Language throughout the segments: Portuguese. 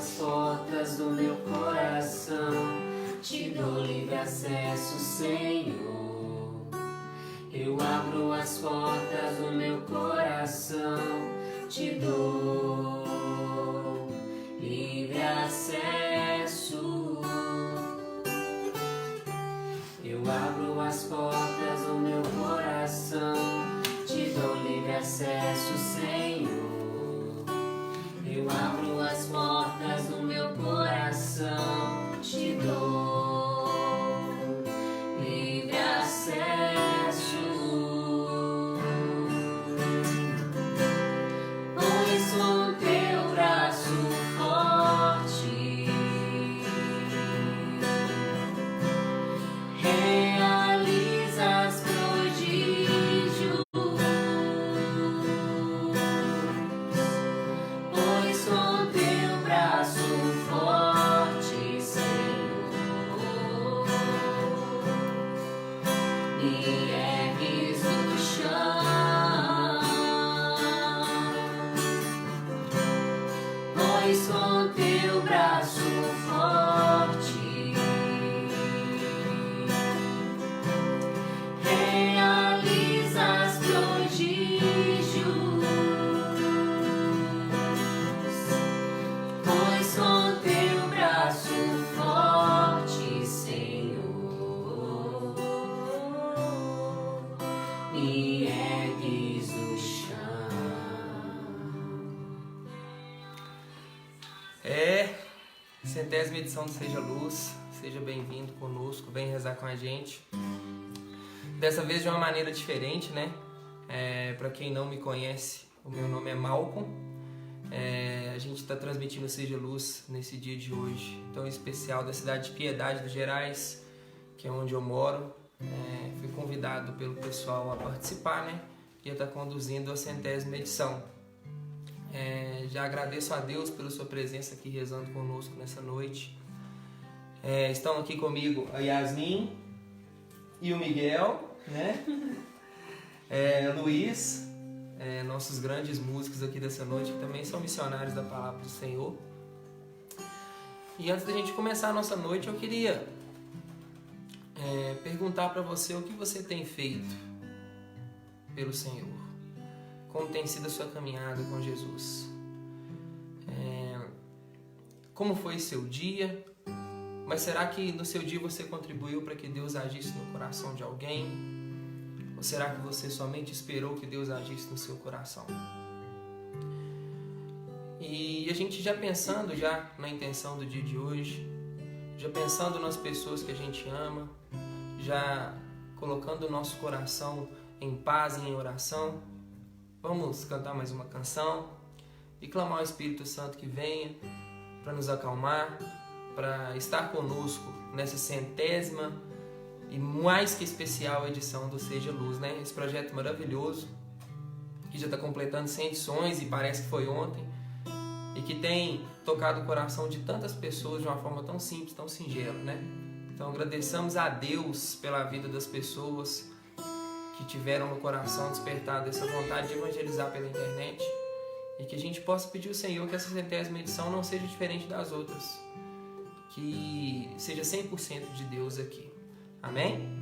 as portas do meu coração, te dou livre acesso, Senhor. Eu abro as portas do meu coração, te dou livre acesso. Eu abro as portas do meu coração, te dou livre acesso, Senhor. Eu abro as portas do meu coração, te dou livre acesso. Pois com teu braço forte realizas prodígios. Pois com teu braço forte, Senhor, me ergues do chão. Pois com teu braço forte realizas prodígios. Pois com teu braço forte, Senhor, me ergues do chão. Centésima edição do Seja Luz. Seja bem-vindo conosco, vem rezar com a gente. Dessa vez de uma maneira diferente, né? Para quem não me conhece, o meu nome é Malcolm. A gente está transmitindo o Seja Luz nesse dia de hoje tão especial da cidade de Piedade dos Gerais, que é onde eu moro. Fui convidado pelo pessoal a participar, né? E eu estou conduzindo a centésima edição. Já agradeço a Deus pela sua presença aqui rezando conosco nessa noite. Estão aqui comigo a Yasmin e o Miguel, né? Luiz, nossos grandes músicos aqui dessa noite, que também são missionários da Palavra do Senhor. E antes da gente começar a nossa noite, eu queria perguntar para você o que você tem feito pelo Senhor. Como tem sido a sua caminhada com Jesus? Como foi seu dia? Mas será que no seu dia você contribuiu para que Deus agisse no coração de alguém? Ou será que você somente esperou que Deus agisse no seu coração? E a gente já pensando na intenção do dia de hoje, já pensando nas pessoas que a gente ama, já colocando o nosso coração em paz e em oração, vamos cantar mais uma canção e clamar ao Espírito Santo que venha para nos acalmar, para estar conosco nessa centésima e mais que especial edição do Seja Luz, né? Esse projeto maravilhoso que já está completando 100 edições e parece que foi ontem, e que tem tocado o coração de tantas pessoas de uma forma tão simples, tão singela, né? Então agradecemos a Deus pela vida das pessoas que tiveram no coração despertado essa vontade de evangelizar pela internet, e que a gente possa pedir ao Senhor que essa centésima edição não seja diferente das outras, que seja 100% de Deus aqui. Amém?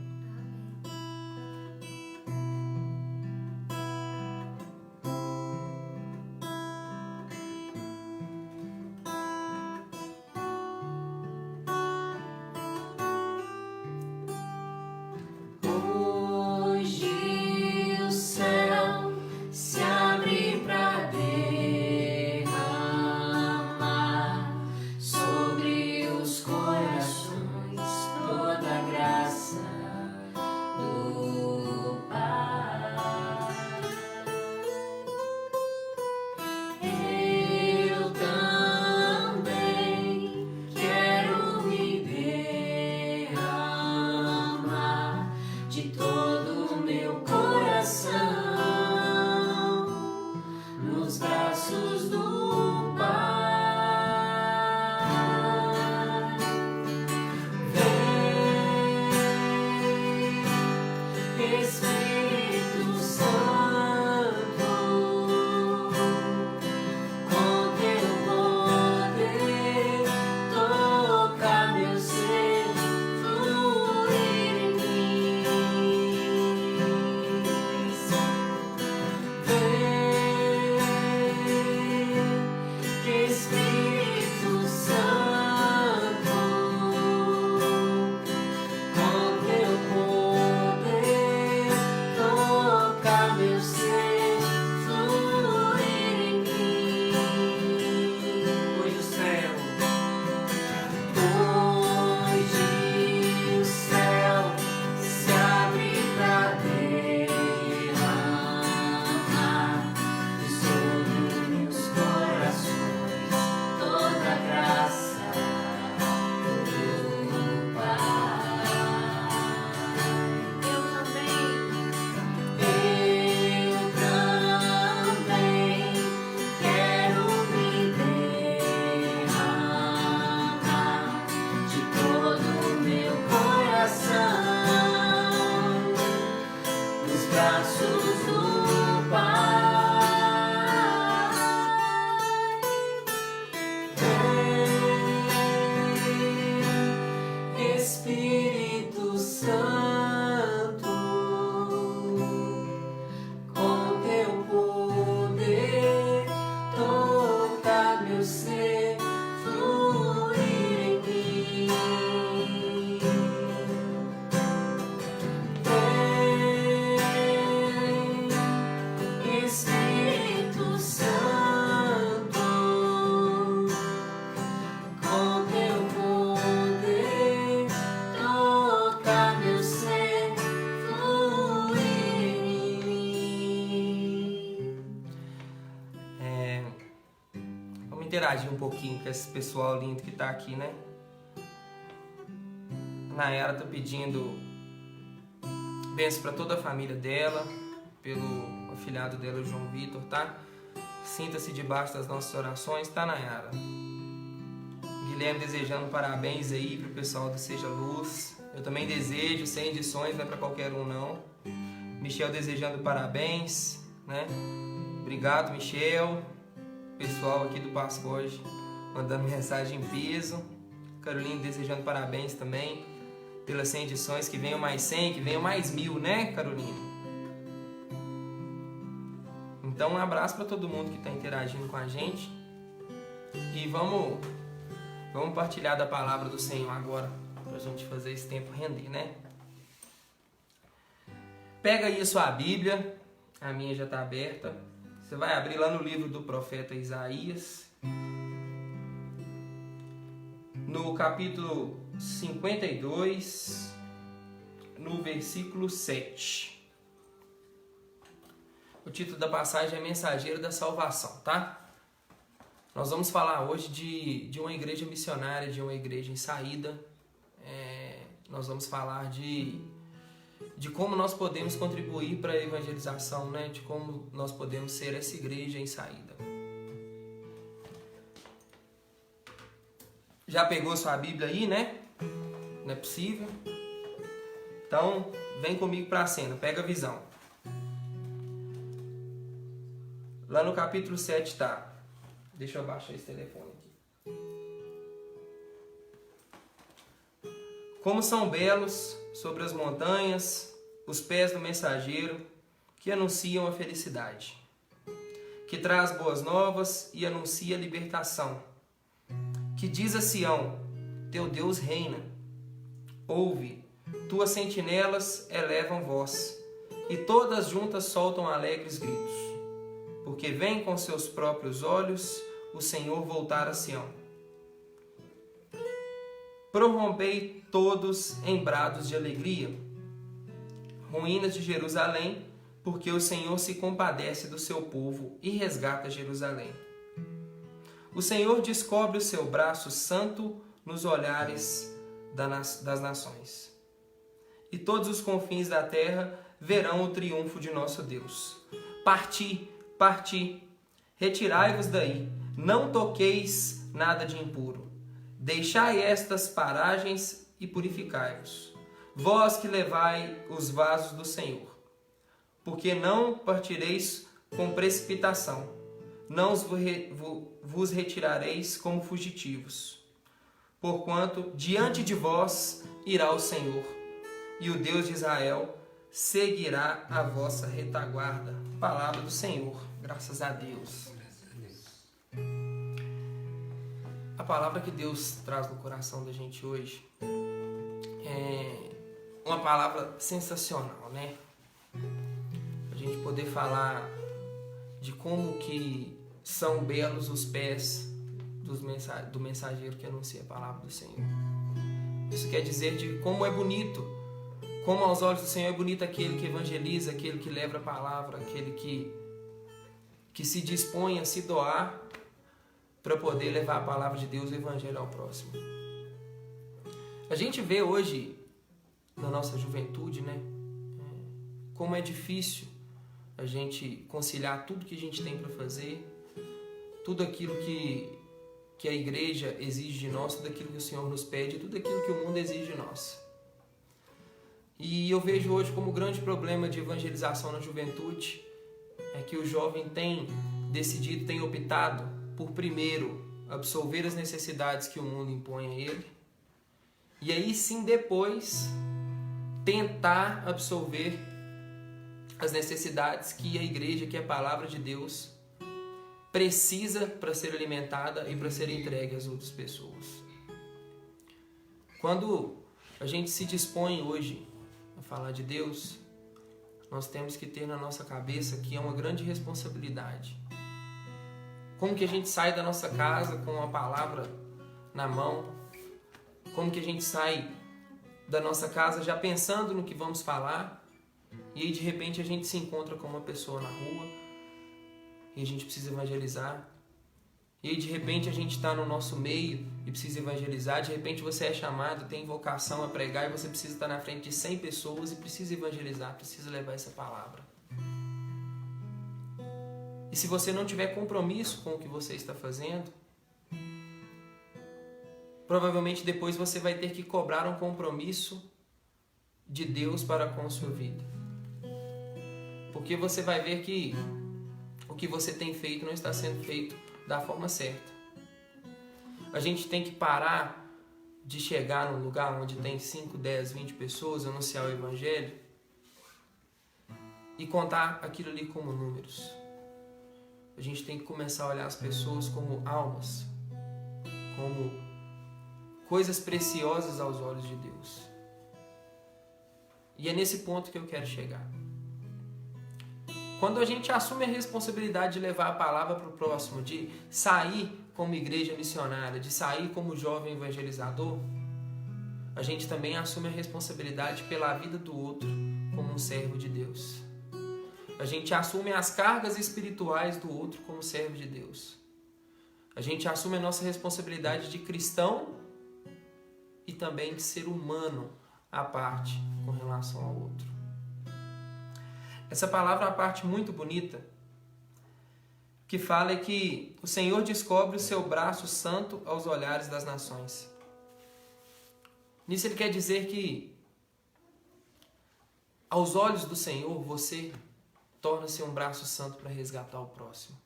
Sobre os corações toda graça braços do Pai. Vem, Espírito Santo, com teu poder tocar meu ser, fluir em mim. Vem, Espírito Santo, com teu poder tocar meu ser, fluir em mim. Vamos interagir um pouquinho com esse pessoal lindo que tá aqui, né? Nayara tá pedindo bênção para toda a família dela, pelo afilhado dela, João Vitor, tá? Sinta-se debaixo das nossas orações, tá, Nayara? Guilherme desejando parabéns aí pro pessoal do Seja Luz. Eu também desejo, sem edições, não é para qualquer um não. Michel desejando parabéns, né? Obrigado, Michel. Pessoal aqui do Pascoge mandando mensagem em peso. Carolina desejando parabéns também pelas 100 edições, que venham mais 100, que venham mais 1000, né, Carolina? Então, um abraço para todo mundo que está interagindo com a gente. E vamos partilhar da palavra do Senhor agora, para a gente fazer esse tempo render, né? Pega aí a sua Bíblia, a minha já está aberta. Você vai abrir lá no livro do profeta Isaías, no capítulo 52, no versículo 7. O título da passagem é Mensageiro da Salvação, tá? Nós vamos falar hoje de uma igreja missionária, de uma igreja em saída. Nós vamos falar de como nós podemos contribuir para a evangelização, né? De como nós podemos ser essa igreja em saída. Já pegou sua Bíblia aí, né? Não é possível? Então, vem comigo para a cena, pega a visão. Lá no capítulo 7 tá. Deixa eu abaixar esse telefone aqui. Como são belos sobre as montanhas os pés do mensageiro que anunciam a felicidade, que traz boas novas e anuncia a libertação, que diz a Sião: teu Deus reina. Ouve, tuas sentinelas elevam voz, e todas juntas soltam alegres gritos, porque vem com seus próprios olhos o Senhor voltar a Sião. Prorrompei todos em brados de alegria, ruínas de Jerusalém, porque o Senhor se compadece do seu povo e resgata Jerusalém. O Senhor descobre o seu braço santo nos olhares das nações. E todos os confins da terra verão o triunfo de nosso Deus. Parti, parti, retirai-vos daí, não toqueis nada de impuro. Deixai estas paragens e purificai-vos, vós que levai os vasos do Senhor. Porque não partireis com precipitação, não vos retirareis como fugitivos. Porquanto diante de vós irá o Senhor, e o Deus de Israel seguirá a vossa retaguarda. Palavra do Senhor, graças a Deus. A palavra que Deus traz no coração da gente hoje é uma palavra sensacional, né? A gente poder falar de como que são belos os pés do mensageiro que anuncia a palavra do Senhor. Isso quer dizer de como é bonito, como aos olhos do Senhor é bonito aquele que evangeliza, aquele que leva a palavra, aquele que se dispõe a se doar para poder levar a palavra de Deus, o evangelho ao próximo. A gente vê hoje, na nossa juventude, né, como é difícil a gente conciliar tudo que a gente tem para fazer, tudo aquilo que a igreja exige de nós, tudo aquilo que o Senhor nos pede, tudo aquilo que o mundo exige de nós. E eu vejo hoje como o grande problema de evangelização na juventude é que o jovem tem decidido, tem optado por primeiro absolver as necessidades que o mundo impõe a ele, e aí sim depois tentar absolver as necessidades que a igreja, que a palavra de Deus precisa para ser alimentada e para ser entregue às outras pessoas. Quando a gente se dispõe hoje a falar de Deus, nós temos que ter na nossa cabeça que é uma grande responsabilidade. Como que a gente sai da nossa casa com a palavra na mão? Como que a gente sai da nossa casa já pensando no que vamos falar? E aí de repente a gente se encontra com uma pessoa na rua e a gente precisa evangelizar. E aí de repente a gente está no nosso meio e precisa evangelizar. De repente você é chamado, tem vocação a pregar e você precisa estar na frente de 100 pessoas e precisa evangelizar, precisa levar essa palavra. E se você não tiver compromisso com o que você está fazendo, provavelmente depois você vai ter que cobrar um compromisso de Deus para com a sua vida. Porque você vai ver que o que você tem feito não está sendo feito da forma certa. A gente tem que parar de chegar num lugar onde tem 5, 10, 20 pessoas, anunciar o evangelho e contar aquilo ali como números. A gente tem que começar a olhar as pessoas como almas, como coisas preciosas aos olhos de Deus. E é nesse ponto que eu quero chegar. Quando a gente assume a responsabilidade de levar a palavra para o próximo, de sair como igreja missionária, de sair como jovem evangelizador, a gente também assume a responsabilidade pela vida do outro como um servo de Deus. A gente assume as cargas espirituais do outro como servo de Deus. A gente assume a nossa responsabilidade de cristão e também de ser humano à parte com relação ao outro. Essa palavra é uma parte muito bonita que fala que o Senhor descobre o seu braço santo aos olhares das nações. Nisso ele quer dizer que aos olhos do Senhor você torna-se um braço santo para resgatar o próximo.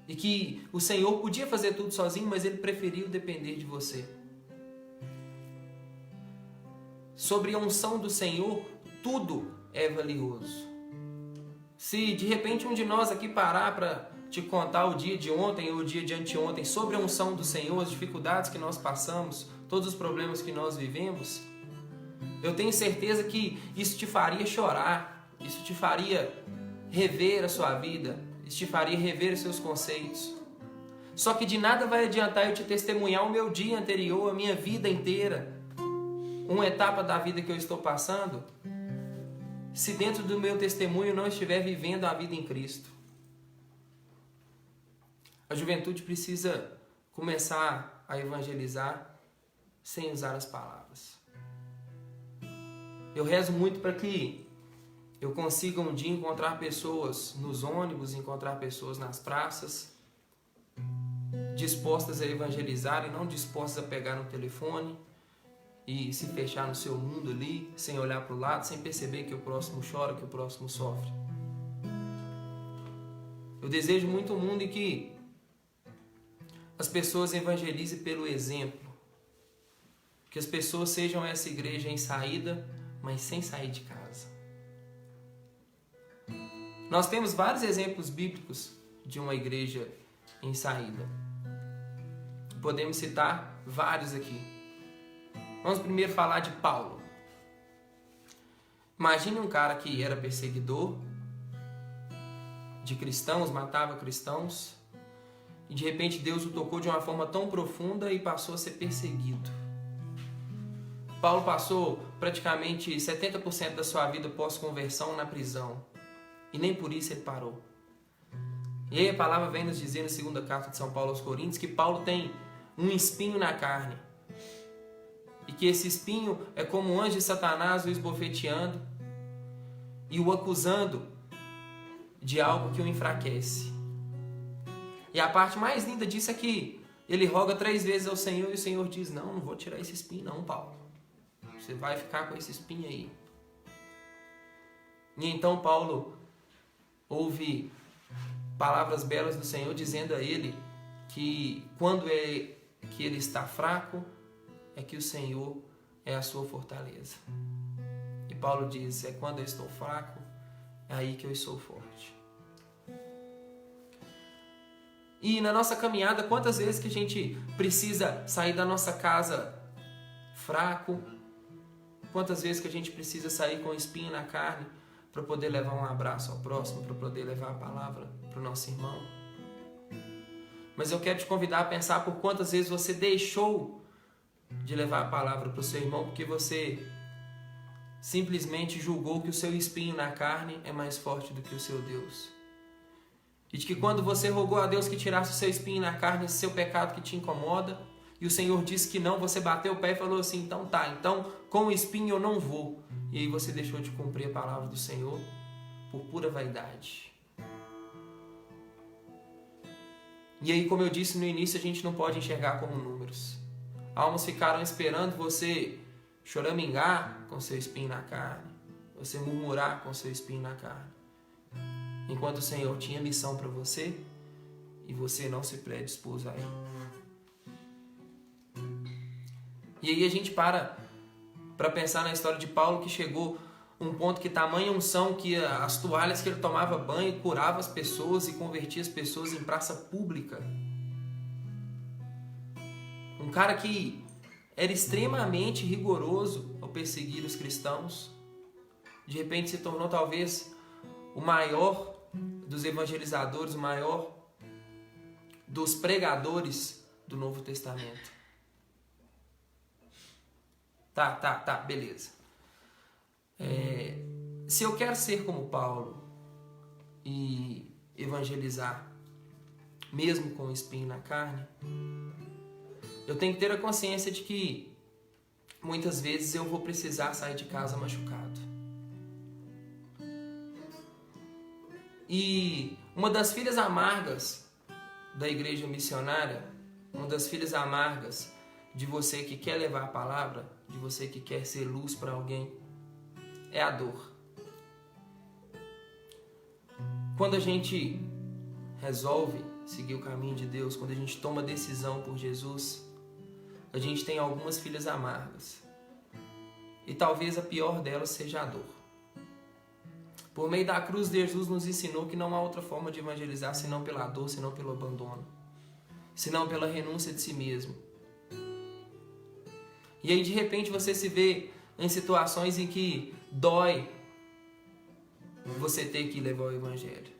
E que o Senhor podia fazer tudo sozinho, mas ele preferiu depender de você. Sobre a unção do Senhor, tudo é valioso. Se de repente um de nós aqui parar para te contar o dia de ontem ou o dia de anteontem sobre a unção do Senhor, as dificuldades que nós passamos, todos os problemas que nós vivemos, eu tenho certeza que isso te faria chorar, isso te faria rever a sua vida, isso te faria rever os seus conceitos. Só que de nada vai adiantar eu te testemunhar o meu dia anterior, a minha vida inteira, uma etapa da vida que eu estou passando, se dentro do meu testemunho não estiver vivendo a vida em Cristo. A juventude precisa começar a evangelizar sem usar as palavras. Eu rezo muito para que eu consiga um dia encontrar pessoas nos ônibus, encontrar pessoas nas praças, dispostas a evangelizar e não dispostas a pegar no telefone e se fechar no seu mundo ali, sem olhar para o lado, sem perceber que o próximo chora, que o próximo sofre. Eu desejo muito um mundo em que as pessoas evangelizem pelo exemplo, que as pessoas sejam essa igreja em saída, mas sem sair de casa. Nós temos vários exemplos bíblicos de uma igreja em saída. Podemos citar vários aqui. Vamos primeiro falar de Paulo. Imagine um cara que era perseguidor de cristãos, matava cristãos, e de repente Deus o tocou de uma forma tão profunda e passou a ser perseguido. Paulo passou praticamente 70% da sua vida pós-conversão na prisão. E nem por isso ele parou. E aí a palavra vem nos dizer na segunda carta de São Paulo aos Coríntios que Paulo tem um espinho na carne. E que esse espinho é como um anjo de Satanás o esbofeteando e o acusando de algo que o enfraquece. E a parte mais linda disso é que ele roga 3 vezes ao Senhor e o Senhor diz: não vou tirar esse espinho não, Paulo. Você vai ficar com esse espinho aí. E então Paulo ouve palavras belas do Senhor dizendo a ele que quando é que ele está fraco, é que o Senhor é a sua fortaleza. E Paulo diz, é quando eu estou fraco, é aí que eu sou forte. E na nossa caminhada, quantas vezes que a gente precisa sair da nossa casa fraco? Quantas vezes que a gente precisa sair com espinho na carne para poder levar um abraço ao próximo, para poder levar a palavra para o nosso irmão? Mas eu quero te convidar a pensar por quantas vezes você deixou de levar a palavra para o seu irmão porque você simplesmente julgou que o seu espinho na carne é mais forte do que o seu Deus. E de que quando você rogou a Deus que tirasse o seu espinho na carne, esse seu pecado que te incomoda, e o Senhor disse que não, você bateu o pé e falou assim, então tá, então com o espinho eu não vou. E aí você deixou de cumprir a palavra do Senhor por pura vaidade. E aí, como eu disse no início, a gente não pode enxergar como números. Almas ficaram esperando você choramingar com seu espinho na carne, você murmurar com seu espinho na carne, enquanto o Senhor tinha missão para você e você não se predispôs a ela. E aí a gente para pensar na história de Paulo, que chegou um ponto que tamanha unção que as toalhas que ele tomava banho curava as pessoas e convertia as pessoas em praça pública. Um cara que era extremamente rigoroso ao perseguir os cristãos, de repente se tornou talvez o maior dos evangelizadores, o maior dos pregadores do Novo Testamento. Tá, beleza. Se eu quero ser como Paulo e evangelizar, mesmo com o espinho na carne, eu tenho que ter a consciência de que muitas vezes eu vou precisar sair de casa machucado. E uma das filhas amargas da igreja missionária, uma das filhas amargas de você que quer levar a palavra, de você que quer ser luz para alguém, é a dor. Quando a gente resolve seguir o caminho de Deus, quando a gente toma decisão por Jesus, a gente tem algumas filhas amargas. E talvez a pior delas seja a dor. Por meio da cruz, Jesus nos ensinou que não há outra forma de evangelizar senão pela dor, senão pelo abandono, senão pela renúncia de si mesmo. E aí de repente você se vê em situações em que dói você ter que levar o evangelho.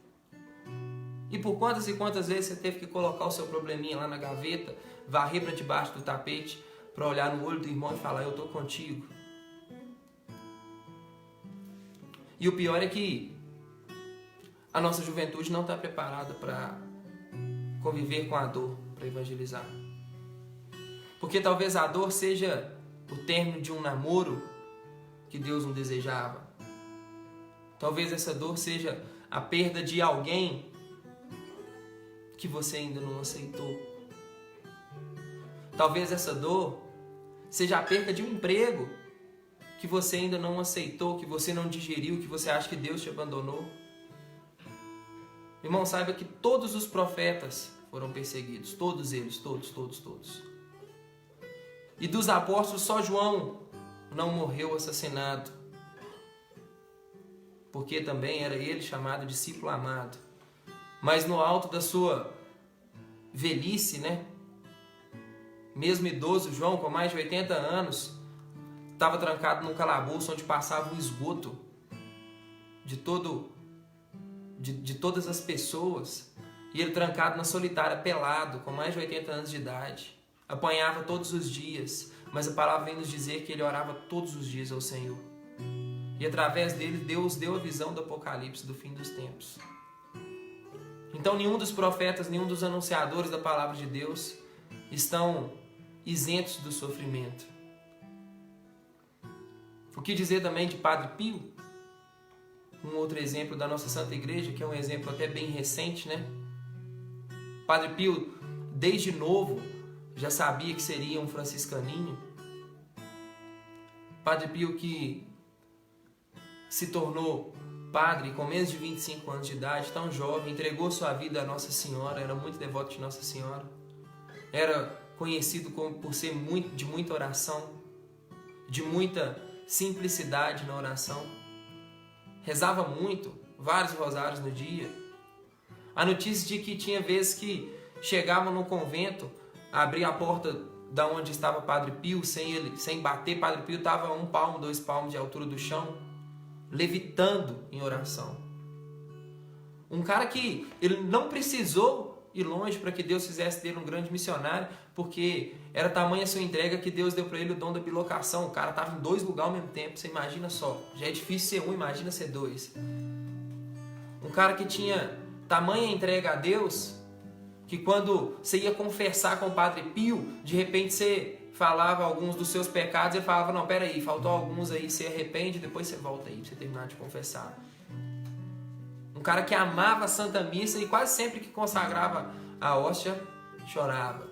E por quantas e quantas vezes você teve que colocar o seu probleminha lá na gaveta, varrer para debaixo do tapete, para olhar no olho do irmão e falar, eu estou contigo. E o pior é que a nossa juventude não está preparada para conviver com a dor, para evangelizar. Porque talvez a dor seja o término de um namoro que Deus não desejava. Talvez essa dor seja a perda de alguém que você ainda não aceitou. Talvez essa dor seja a perda de um emprego que você ainda não aceitou, que você não digeriu, que você acha que Deus te abandonou. Irmão, saiba que todos os profetas foram perseguidos. Todos eles, todos. E dos apóstolos, só João não morreu assassinado, porque também era ele chamado discípulo amado. Mas no alto da sua velhice, mesmo idoso, João, com mais de 80 anos, estava trancado num calabouço onde passava um esgoto de todas as pessoas, e ele trancado na solitária, pelado, com mais de 80 anos de idade. Apanhava todos os dias, mas a palavra vem nos dizer que ele orava todos os dias ao Senhor. E através dele, Deus deu a visão do Apocalipse, do fim dos tempos. Então nenhum dos profetas, nenhum dos anunciadores da palavra de Deus estão isentos do sofrimento. O que dizer também de Padre Pio? Um outro exemplo da nossa Santa Igreja, que é um exemplo até bem recente, Padre Pio, desde novo, já sabia que seria um franciscaninho. Padre Pio, que se tornou padre com menos de 25 anos de idade, tão jovem, entregou sua vida a Nossa Senhora, era muito devoto de Nossa Senhora, era conhecido por ser de muita oração, de muita simplicidade na oração, rezava muito, vários rosários no dia. A notícia de que tinha vezes que chegavam no convento, abria a porta da onde estava Padre Pio, sem bater, Padre Pio estava 1 palmo, 2 palmos de altura do chão, levitando em oração. Um cara que ele não precisou ir longe para que Deus fizesse dele um grande missionário, porque era tamanha a sua entrega que Deus deu para ele o dom da bilocação. O cara estava em 2 lugares ao mesmo tempo, você imagina só. Já é difícil ser 1, imagina ser 2. Um cara que tinha tamanha entrega a Deus, que quando você ia confessar com o Padre Pio, de repente você falava alguns dos seus pecados, ele falava, não, peraí, faltou alguns aí, você arrepende, depois você volta aí pra você terminar de confessar. Um cara que amava a Santa Missa e quase sempre que consagrava a hóstia, chorava.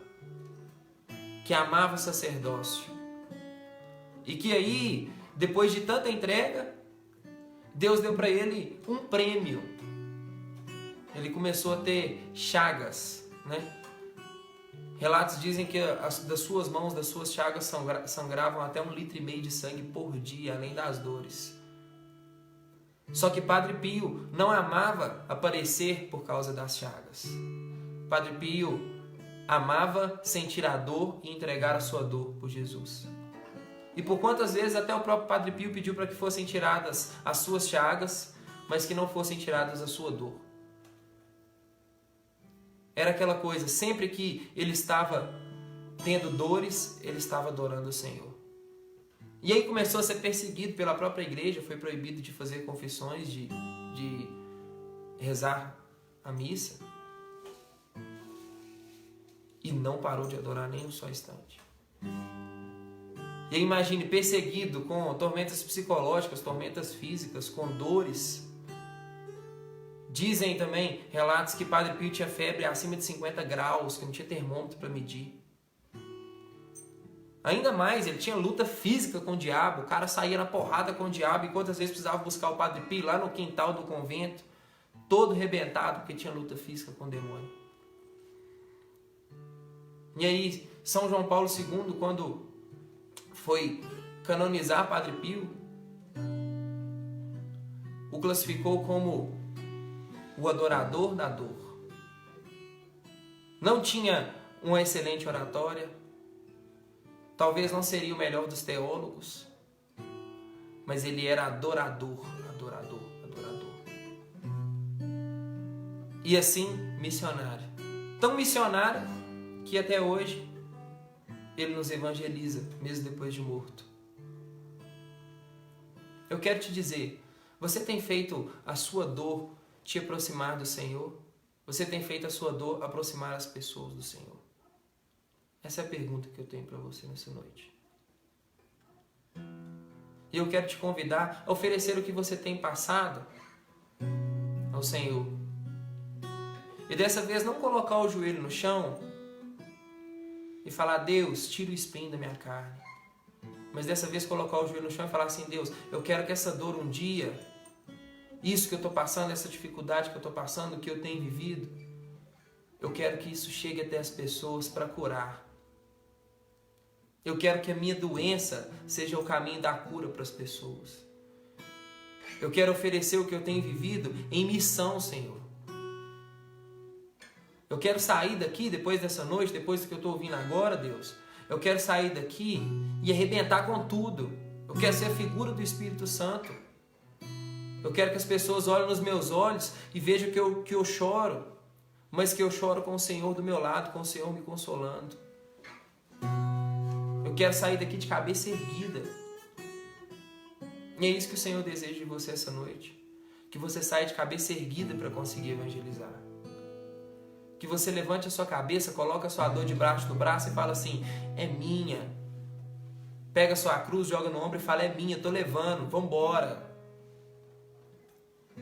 Que amava o sacerdócio. E que aí, depois de tanta entrega, Deus deu para ele um prêmio. Ele começou a ter chagas, né? Relatos dizem que das suas mãos, das suas chagas, sangravam até 1,5 litro de sangue por dia, além das dores. Só que Padre Pio não amava aparecer por causa das chagas. Padre Pio amava sentir a dor e entregar a sua dor por Jesus. E por quantas vezes até o próprio Padre Pio pediu para que fossem tiradas as suas chagas, mas que não fossem tiradas a sua dor. Era aquela coisa, sempre que ele estava tendo dores, ele estava adorando o Senhor. E aí começou a ser perseguido pela própria igreja, foi proibido de fazer confissões, de rezar a missa. E não parou de adorar nem um só instante. E aí imagine, perseguido com tormentas psicológicas, tormentas físicas, com dores. Dizem também relatos que Padre Pio tinha febre acima de 50 graus, que não tinha termômetro para medir. Ainda mais, ele tinha luta física com o diabo, o cara saía na porrada com o diabo, e quantas vezes precisava buscar o Padre Pio lá no quintal do convento, todo arrebentado, porque tinha luta física com o demônio. E aí, São João Paulo II, quando foi canonizar Padre Pio, o classificou como o adorador da dor. Não tinha uma excelente oratória, talvez não seria o melhor dos teólogos, mas ele era adorador. E assim, missionário. Tão missionário que até hoje ele nos evangeliza, mesmo depois de morto. Eu quero te dizer, você tem feito a sua dor te aproximar do Senhor? Você tem feito a sua dor aproximar as pessoas do Senhor? Essa é a pergunta que eu tenho para você nessa noite. E eu quero te convidar a oferecer o que você tem passado ao Senhor. E dessa vez não colocar o joelho no chão e falar, Deus, tira o espinho da minha carne. Mas dessa vez colocar o joelho no chão e falar assim, Deus, eu quero que essa dor um dia, isso que eu estou passando, essa dificuldade que eu estou passando, que eu tenho vivido, eu quero que isso chegue até as pessoas para curar. Eu quero que a minha doença seja o caminho da cura para as pessoas. Eu quero oferecer o que eu tenho vivido em missão, Senhor. Eu quero sair daqui, depois dessa noite, depois do que eu estou ouvindo agora, Deus, eu quero sair daqui e arrebentar com tudo. Eu quero ser a figura do Espírito Santo. Eu quero que as pessoas olhem nos meus olhos e vejam que eu choro, mas que eu choro com o Senhor do meu lado, com o Senhor me consolando. Eu quero sair daqui de cabeça erguida. E é isso que o Senhor deseja de você essa noite. Que você saia de cabeça erguida para conseguir evangelizar. Que você levante a sua cabeça, coloque a sua dor debaixo do braço e fala assim, é minha. Pega a sua cruz, joga no ombro e fala, é minha, estou levando, vamos embora.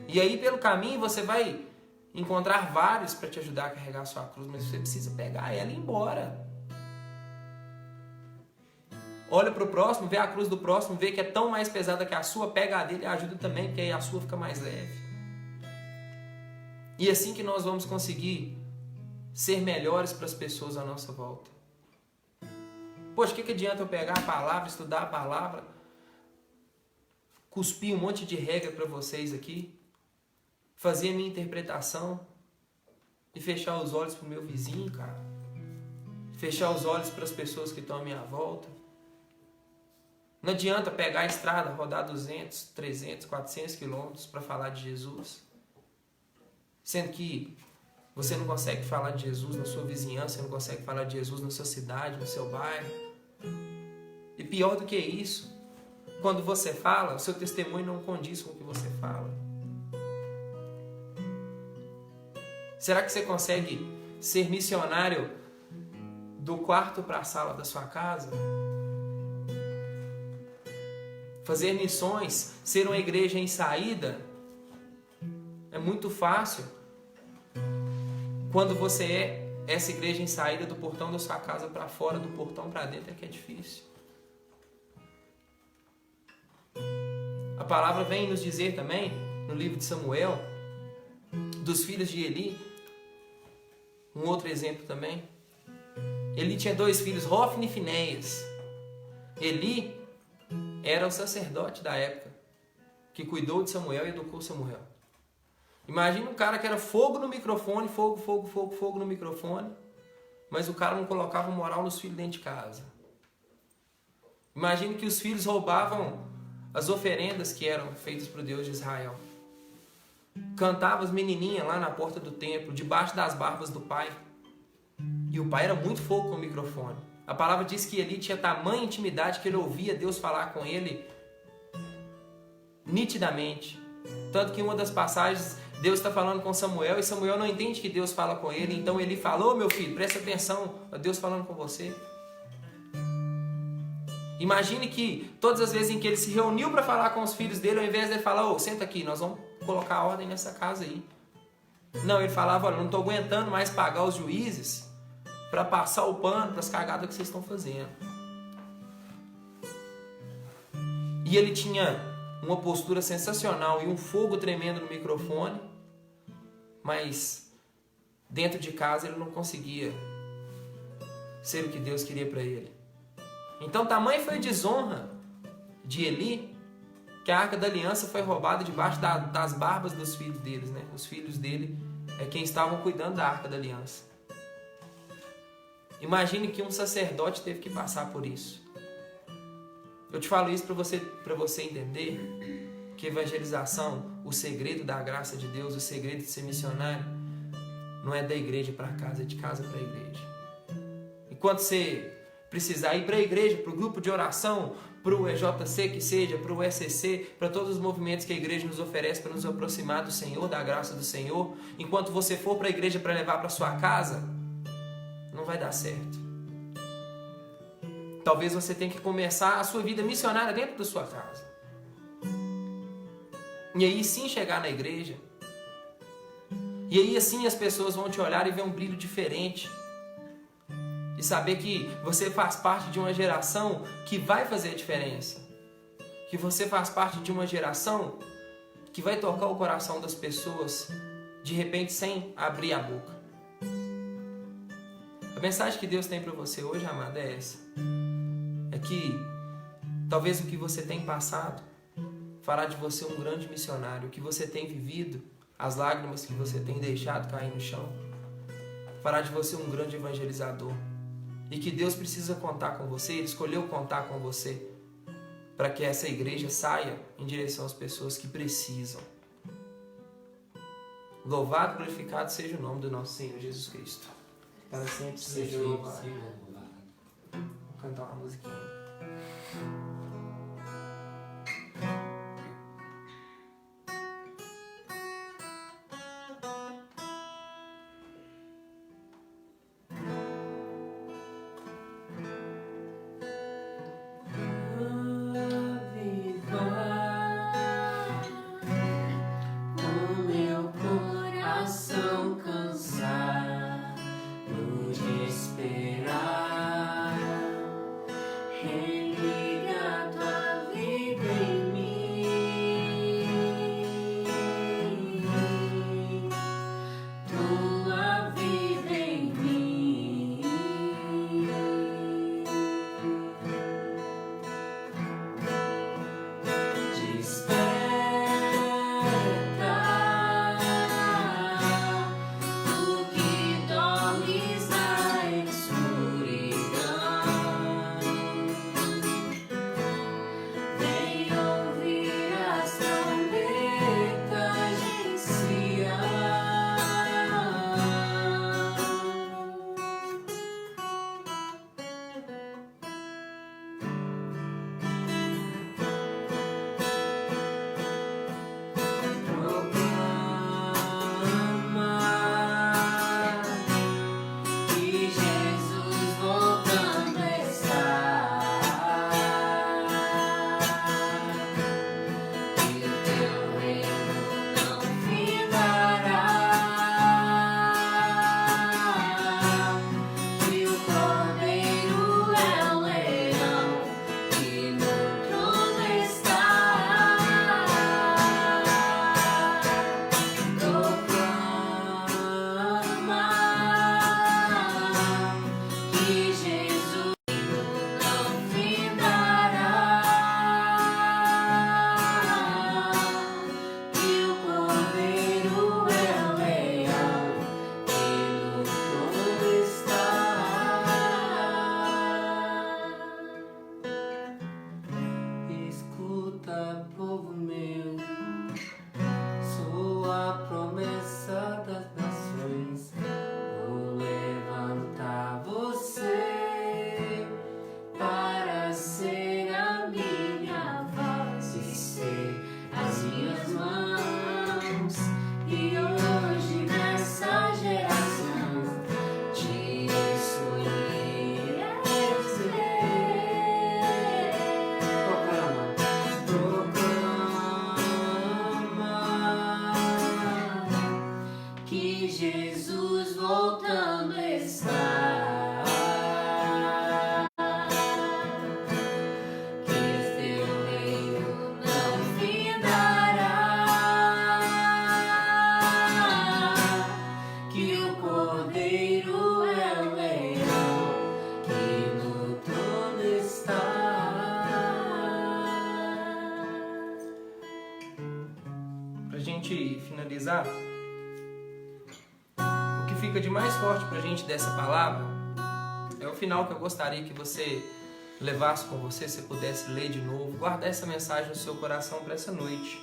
E aí pelo caminho você vai encontrar vários para te ajudar a carregar a sua cruz, mas você precisa pegar ela e ir embora. Olha para o próximo, vê a cruz do próximo, vê que é tão mais pesada que a sua, pega a dele e ajuda também, porque aí a sua fica mais leve. E é assim que nós vamos conseguir ser melhores para as pessoas à nossa volta. Poxa, o que adianta eu pegar a palavra, estudar a palavra, cuspir um monte de regra para vocês aqui, fazer a minha interpretação e fechar os olhos para o meu vizinho, cara? Fechar os olhos para as pessoas que estão à minha volta? Não adianta pegar a estrada, rodar 200, 300, 400 quilômetros para falar de Jesus, sendo que você não consegue falar de Jesus na sua vizinhança, você não consegue falar de Jesus na sua cidade, no seu bairro. E pior do que isso, quando você fala, o seu testemunho não condiz com o que você fala. Será que você consegue ser missionário do quarto para a sala da sua casa? Fazer missões, ser uma igreja em saída, é muito fácil quando você é essa igreja em saída do portão da sua casa para fora, do portão para dentro, é que é difícil. A palavra vem nos dizer também, no livro de Samuel, dos filhos de Eli, um outro exemplo também. Eli tinha 2 filhos, Hofni e Finéias. Eli era o sacerdote da época, que cuidou de Samuel e educou Samuel. Imagina um cara que era fogo no microfone, fogo no microfone, mas o cara não colocava moral nos filhos dentro de casa. Imagina que os filhos roubavam as oferendas que eram feitas para o Deus de Israel. Cantava as menininhas lá na porta do templo, debaixo das barbas do pai. E o pai era muito fogo com o microfone. A palavra diz que Eli tinha tamanha intimidade que ele ouvia Deus falar com ele nitidamente. Tanto que em uma das passagens, Deus está falando com Samuel e Samuel não entende que Deus fala com ele. Então Eli falou: meu filho, presta atenção, é Deus falando com você. Imagine que todas as vezes em que ele se reuniu para falar com os filhos dele, ao invés de ele falar: ô, senta aqui, nós vamos colocar ordem nessa casa aí. Não, ele falava: olha, não estou aguentando mais pagar os juízes para passar o pano para as cagadas que vocês estão fazendo. E ele tinha uma postura sensacional e um fogo tremendo no microfone, mas dentro de casa ele não conseguia ser o que Deus queria para ele. Então tamanha foi a desonra de Eli, que a Arca da Aliança foi roubada debaixo das barbas dos filhos deles, né? Os filhos dele é quem estavam cuidando da Arca da Aliança. Imagine que um sacerdote teve que passar por isso. Eu te falo isso para você entender que evangelização, o segredo da graça de Deus, o segredo de ser missionário, não é da igreja para casa, é de casa para a igreja. Enquanto você precisar ir para a igreja, para o grupo de oração, para o EJC que seja, para o ECC, para todos os movimentos que a igreja nos oferece para nos aproximar do Senhor, da graça do Senhor, enquanto você for para a igreja para levar para sua casa, não vai dar certo. Talvez você tenha que começar a sua vida missionária dentro da sua casa. E aí sim chegar na igreja. E aí assim as pessoas vão te olhar e ver um brilho diferente. E saber que você faz parte de uma geração que vai fazer a diferença. Que você faz parte de uma geração que vai tocar o coração das pessoas de repente sem abrir a boca. A mensagem que Deus tem para você hoje, amada, é essa. É que talvez o que você tem passado fará de você um grande missionário. O que você tem vivido, as lágrimas que você tem deixado cair no chão, fará de você um grande evangelizador. E que Deus precisa contar com você, Ele escolheu contar com você para que essa igreja saia em direção às pessoas que precisam. Louvado e glorificado seja o nome do nosso Senhor Jesus Cristo. Para sempre seja louvado. Vou cantar uma musiquinha. Esperar, Jesus voltando está. Que teu reino não findará, que o Cordeiro é o leão que no trono está. Pra gente finalizar, o que fica de mais forte pra gente dessa palavra é o final, que eu gostaria que você levasse com você, se pudesse ler de novo, guardar essa mensagem no seu coração para essa noite.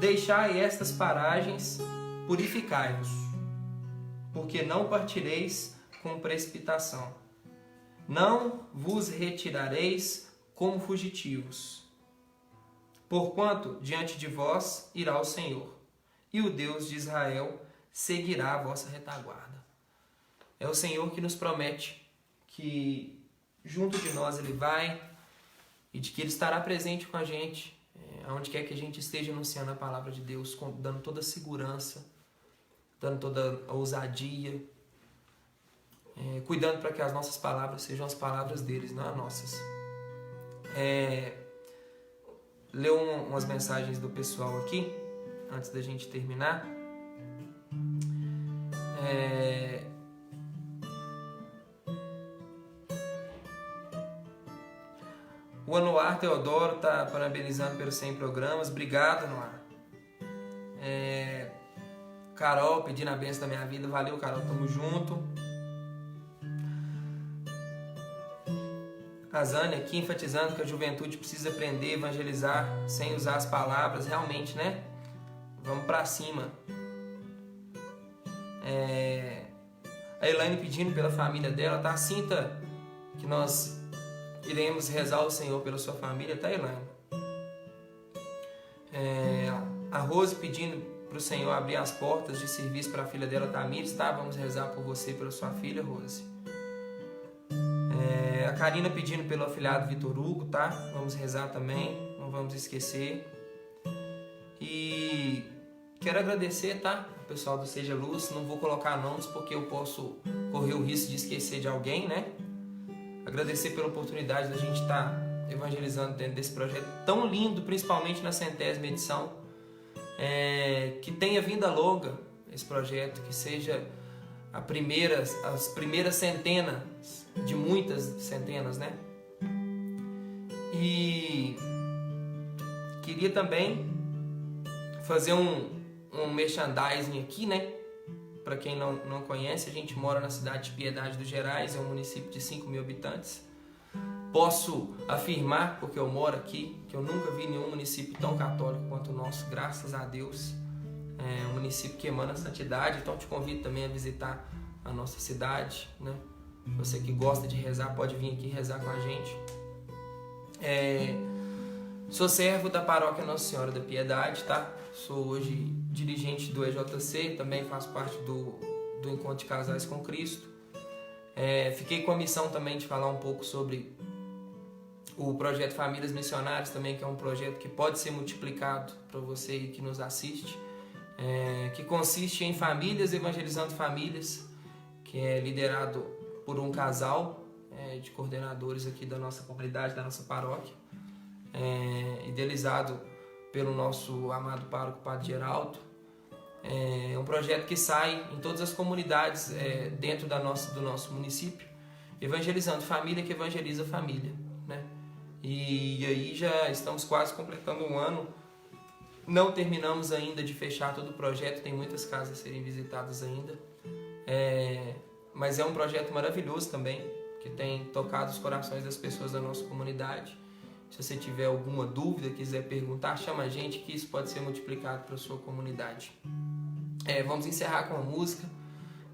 Deixai estas paragens, purificai-vos, porque não partireis com precipitação. Não vos retirareis como fugitivos, porquanto diante de vós irá o Senhor, e o Deus de Israel seguirá a vossa retaguarda. É o Senhor que nos promete que junto de nós Ele vai, e de que Ele estará presente com a gente, aonde quer que a gente esteja anunciando a palavra de Deus, dando toda a segurança, dando toda a ousadia, cuidando para que as nossas palavras sejam as palavras deles, não as nossas. Leu umas mensagens do pessoal aqui, antes da gente terminar. O Anuar Teodoro está parabenizando pelos 100 programas. Obrigado, Anuar. Carol pedindo a bênção da minha vida. Valeu, Carol. Tamo junto. A Zânia aqui enfatizando que a juventude precisa aprender a evangelizar sem usar as palavras. Realmente, né? Vamos pra cima. A Elaine pedindo pela família dela, tá? Sinta que nós iremos rezar ao Senhor pela sua família, tá, Elaine? A Rose pedindo para o Senhor abrir as portas de serviço para a filha dela, Tamires, tá? Vamos rezar por você, pela sua filha, Rose. A Karina pedindo pelo afilhado Vitor Hugo, tá? Vamos rezar também, não vamos esquecer. E quero agradecer, tá? O pessoal do Seja Luz. Não vou colocar nomes porque eu posso correr o risco de esquecer de alguém, né? Agradecer pela oportunidade da gente estar evangelizando dentro desse projeto tão lindo, principalmente na 100ª edição. Que tenha vinda longa esse projeto, que seja as primeiras centenas de muitas centenas, né? E queria também fazer um merchandising aqui, né? Para quem não conhece, a gente mora na cidade de Piedade dos Gerais, é um município de 5.000 habitantes. Posso afirmar, porque eu moro aqui, que eu nunca vi nenhum município tão católico quanto o nosso, graças a Deus. É um município que emana santidade, então te convido também a visitar a nossa cidade, né? Você que gosta de rezar, pode vir aqui rezar com a gente. Sou servo da paróquia Nossa Senhora da Piedade, tá? Sou hoje dirigente do EJC, também faço parte do Encontro de Casais com Cristo. Fiquei com a missão também de falar um pouco sobre o projeto Famílias Missionárias também, que é um projeto que pode ser multiplicado para você que nos assiste, que consiste em famílias evangelizando famílias, que é liderado por um casal de coordenadores aqui da nossa comunidade, da nossa paróquia, idealizado pelo nosso amado pároco Padre Geraldo. É um projeto que sai em todas as comunidades dentro do nosso município, evangelizando família que evangeliza família, né? E aí já estamos quase completando um ano, não terminamos ainda de fechar todo o projeto, tem muitas casas a serem visitadas ainda, mas é um projeto maravilhoso também, que tem tocado os corações das pessoas da nossa comunidade. Se você tiver alguma dúvida, quiser perguntar, chama a gente que isso pode ser multiplicado para a sua comunidade. Vamos encerrar com a música,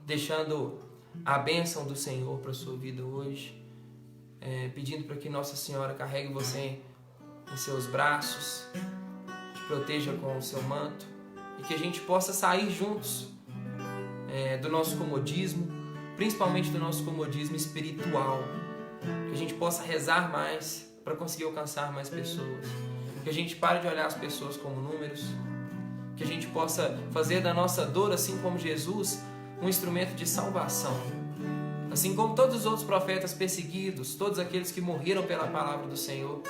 deixando a bênção do Senhor para a sua vida hoje, pedindo para que Nossa Senhora carregue você em seus braços, te proteja com o seu manto, e que a gente possa sair juntos do nosso comodismo, principalmente do nosso comodismo espiritual, que a gente possa rezar mais para conseguir alcançar mais pessoas, que a gente pare de olhar as pessoas como números, que a gente possa fazer da nossa dor, assim como Jesus, um instrumento de salvação. Assim como todos os outros profetas perseguidos, todos aqueles que morreram pela palavra do Senhor,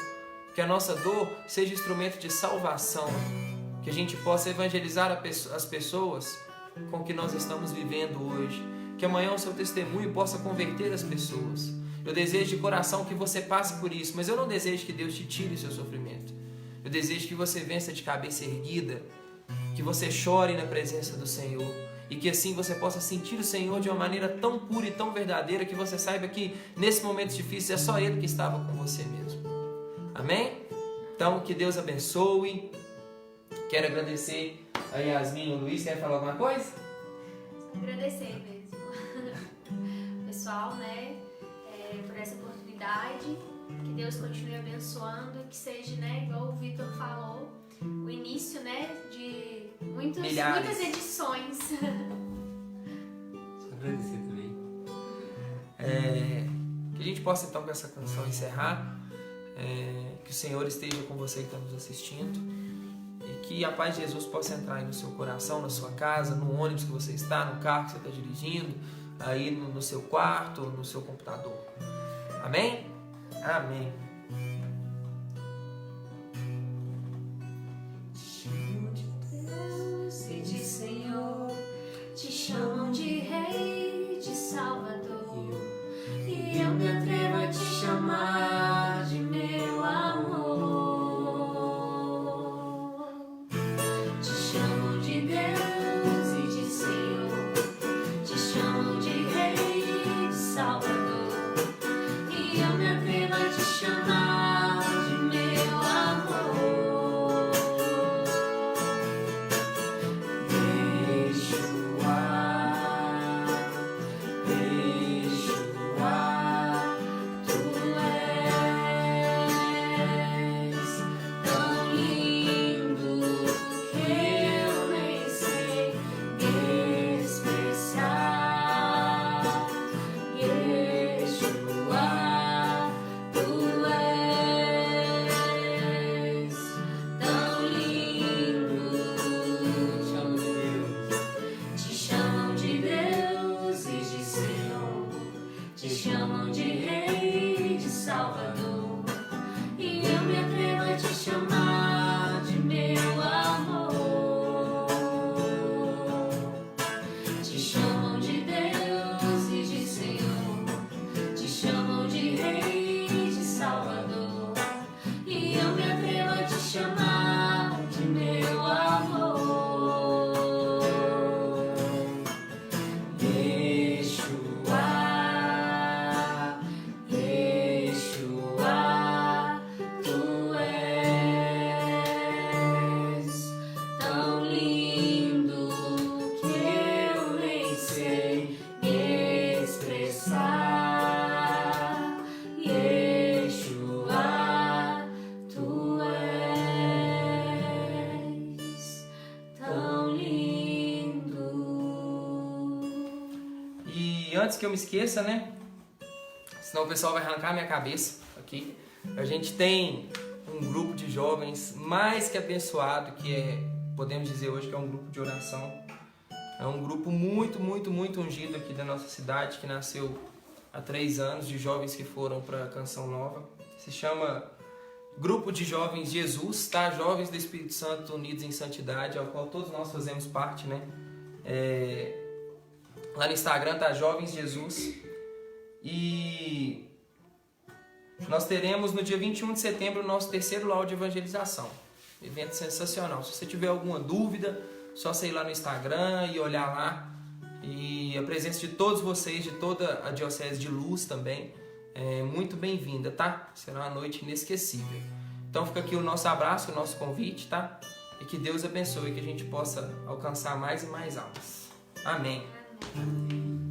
que a nossa dor seja instrumento de salvação, que a gente possa evangelizar as pessoas com o que nós estamos vivendo hoje, que amanhã o seu testemunho possa converter as pessoas. Eu desejo de coração que você passe por isso, mas eu não desejo que Deus te tire o seu sofrimento. Eu desejo que você vença de cabeça erguida, que você chore na presença do Senhor e que assim você possa sentir o Senhor de uma maneira tão pura e tão verdadeira que você saiba que nesse momento difícil é só Ele que estava com você mesmo. Amém? Então, que Deus abençoe. Quero agradecer a Yasmin e o Luiz. Quer falar alguma coisa? Agradecer mesmo. Pessoal, né? Por essa oportunidade. Que Deus continue abençoando. Que seja, né? Igual o Vitor falou, o início, né? De muitas edições. Só agradecer também. Que a gente possa então com essa canção encerrar. Que o Senhor esteja com você que está nos assistindo e que a paz de Jesus possa entrar aí no seu coração, na sua casa, no ônibus que você está, no carro que você está dirigindo, aí no seu quarto, no seu computador. Amém? Amém. Te chamam de Deus e de Senhor, te chamam de Rei, de Salvador, e eu me atrevo a te chamar de meu amor. Te chamam de Deus e de Senhor, te chamam de Rei, de Salvador, e eu me atrevo a te chamar de meu amor. Yeshua, Yeshua, tu és tão lindo que eu nem sei expressar. Yeshua, tu és tão lindo. Te chamam de Deus e de Senhor, te chamam de Rei, de Salvador, e eu me atrevo a te chamar de meu amor. Te chamam de Deus e de Senhor, te chamam de Rei, de Salvador, e eu me atrevo a te chamar de meu amor. Yeshua, Yeshua, tu és tão lindo que eu nem sei expressar. Yeshua, tu és tão lindo. E antes que eu me esqueça, né? Senão o pessoal vai arrancar minha cabeça aqui. A gente tem um grupo de jovens mais que abençoado, que podemos dizer hoje que é um grupo de oração. É um grupo muito, muito, muito ungido aqui da nossa cidade, que nasceu há 3 anos, de jovens que foram para a Canção Nova. Se chama Grupo de Jovens Jesus, tá? Jovens do Espírito Santo Unidos em Santidade, ao qual todos nós fazemos parte, né? Lá no Instagram tá Jovens Jesus. E nós teremos no dia 21 de setembro o nosso 3º Laú de Evangelização. Evento sensacional. Se você tiver alguma dúvida, só você ir lá no Instagram e olhar lá. E a presença de todos vocês, de toda a Diocese de Luz também, é muito bem-vinda, tá? Será uma noite inesquecível. Então fica aqui o nosso abraço, o nosso convite, tá? E que Deus abençoe, que a gente possa alcançar mais e mais almas. Amém. Amém.